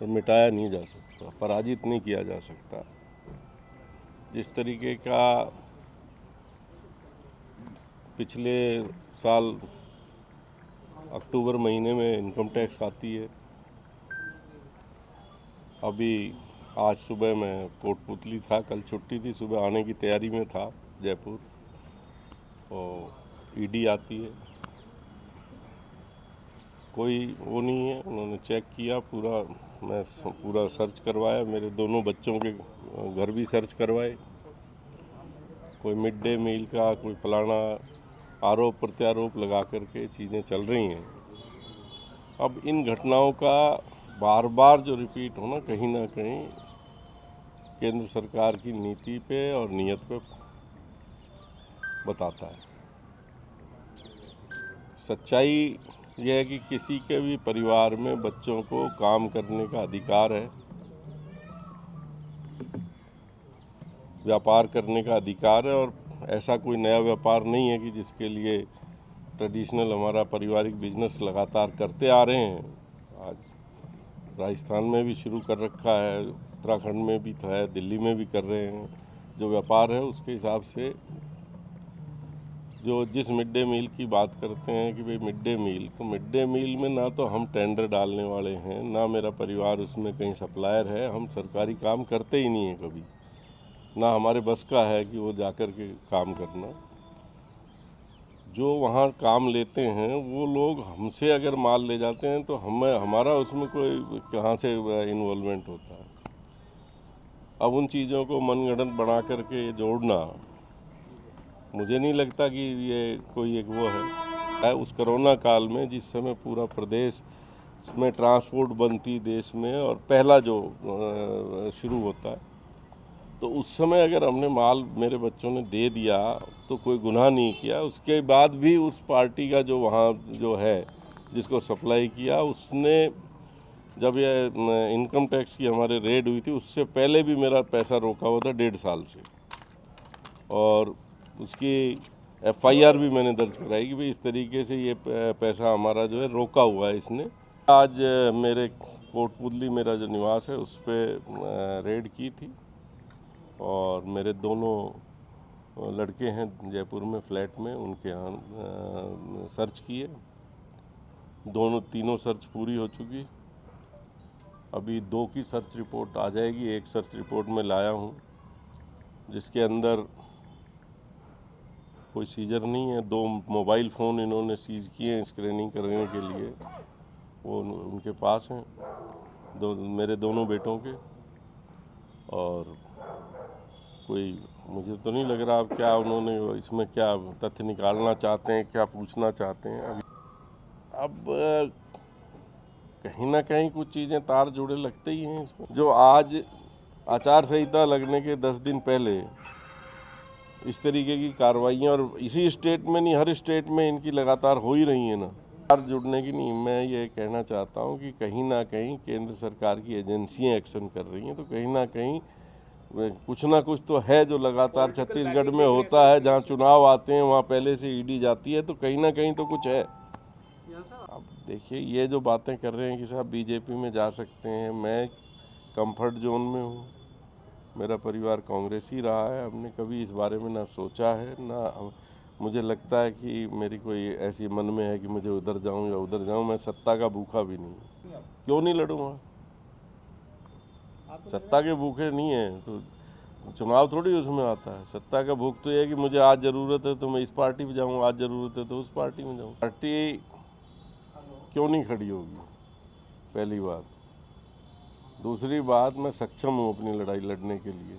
तो मिटाया नहीं जा सकता, पराजित नहीं किया जा सकता। जिस तरीके का पिछले साल अक्टूबर महीने में इनकम टैक्स आती है, अभी आज सुबह मैं कोटपुतली था, कल छुट्टी थी, सुबह आने की तैयारी में था जयपुर, और ईडी आती है, कोई वो नहीं है। उन्होंने चेक किया पूरा, मैं पूरा सर्च करवाया, मेरे दोनों बच्चों के घर भी सर्च करवाए, कोई मिड डे मील का कोई फलाना आरोप प्रत्यारोप लगा करके चीज़ें चल रही हैं। अब इन घटनाओं का बार बार जो रिपीट होना कहीं ना कहीं केंद्र सरकार की नीति पे और नीयत पे बताता है। सच्चाई यह है कि किसी के भी परिवार में बच्चों को काम करने का अधिकार है, व्यापार करने का अधिकार है, और ऐसा कोई नया व्यापार नहीं है कि जिसके लिए ट्रेडिशनल हमारा पारिवारिक बिजनेस लगातार करते आ रहे हैं। आज राजस्थान में भी शुरू कर रखा है, उत्तराखंड में भी है, दिल्ली में भी कर रहे हैं। जो व्यापार है उसके हिसाब से जो जिस मिड डे मील की बात करते हैं कि भाई मिड डे मील, तो मिड डे मील में ना तो हम टेंडर डालने वाले हैं, ना मेरा परिवार उसमें कहीं सप्लायर है, हम सरकारी काम करते ही नहीं हैं कभी, ना हमारे बस का है कि वो जाकर के काम करना। जो वहाँ काम लेते हैं वो लोग हमसे अगर माल ले जाते हैं तो हमारा उसमें कोई कहाँ से इन्वॉल्वमेंट होता है। अब उन चीज़ों को मनगढ़ंत बना करके जोड़ना, मुझे नहीं लगता कि ये कोई एक वो है। उस कोरोना काल में जिस समय पूरा प्रदेश में ट्रांसपोर्ट बंद थी देश में, और पहला जो शुरू होता है, तो उस समय अगर हमने माल मेरे बच्चों ने दे दिया तो कोई गुनाह नहीं किया। उसके बाद भी उस पार्टी का जो वहाँ जो है जिसको सप्लाई किया, उसने जब ये इनकम टैक्स की हमारे रेड हुई थी उससे पहले भी मेरा पैसा रोका हुआ था 1.5 साल से, और उसकी FIR भी मैंने दर्ज कराई कि भाई इस तरीके से ये पैसा हमारा जो है रोका हुआ है इसने। आज मेरे कोटपुतली मेरा जो निवास है उस पर रेड की थी, और मेरे दोनों लड़के हैं जयपुर में फ्लैट में, उनके यहाँ सर्च किए, तीनों सर्च पूरी हो चुकी। अभी 2 की सर्च रिपोर्ट आ जाएगी। एक सर्च रिपोर्ट में लाया हूँ जिसके अंदर कोई सीजर नहीं है। 2 मोबाइल फ़ोन इन्होंने सीज किए हैं स्क्रीनिंग करने के लिए, वो उनके पास हैं, मेरे दोनों बेटों के। और कोई मुझे तो नहीं लग रहा अब क्या उन्होंने इसमें क्या तथ्य निकालना चाहते हैं, क्या पूछना चाहते हैं। अब कहीं ना कहीं कुछ चीज़ें तार जुड़े लगते ही हैं इसमें। जो आज आचार संहिता लगने के 10 दिन पहले इस तरीके की कार्रवाइयाँ, और इसी स्टेट में नहीं हर स्टेट में इनकी लगातार हो ही रही है ना, तार जुड़ने की नहीं। मैं ये कहना चाहता हूँ कि कहीं ना कहीं केंद्र सरकार की एजेंसियाँ एक्शन कर रही हैं, तो कहीं ना कहीं कुछ ना कुछ तो है जो लगातार छत्तीसगढ़ में होता है। जहाँ चुनाव आते हैं वहाँ पहले से ईडी जाती है, तो कहीं ना कहीं तो कुछ है। अब देखिए ये जो बातें कर रहे हैं कि साहब बीजेपी में जा सकते हैं, मैं कंफर्ट जोन में हूँ, मेरा परिवार कांग्रेस ही रहा है, हमने कभी इस बारे में ना सोचा है, ना मुझे लगता है कि मेरी कोई ऐसी मन में है कि मुझे उधर जाऊँ या उधर जाऊँ। मैं सत्ता का भूखा भी नहीं, क्यों नहीं लड़ूंगा। सत्ता के भूखे नहीं है तो चुनाव थोड़ी उसमें आता है। सत्ता का भूख तो ये है कि मुझे आज ज़रूरत है तो मैं इस पार्टी में जाऊँ, आज ज़रूरत है तो उस पार्टी में जाऊँ। पार्टी क्यों नहीं खड़ी होगी, पहली बात। दूसरी बात, मैं सक्षम हूँ अपनी लड़ाई लड़ने के लिए।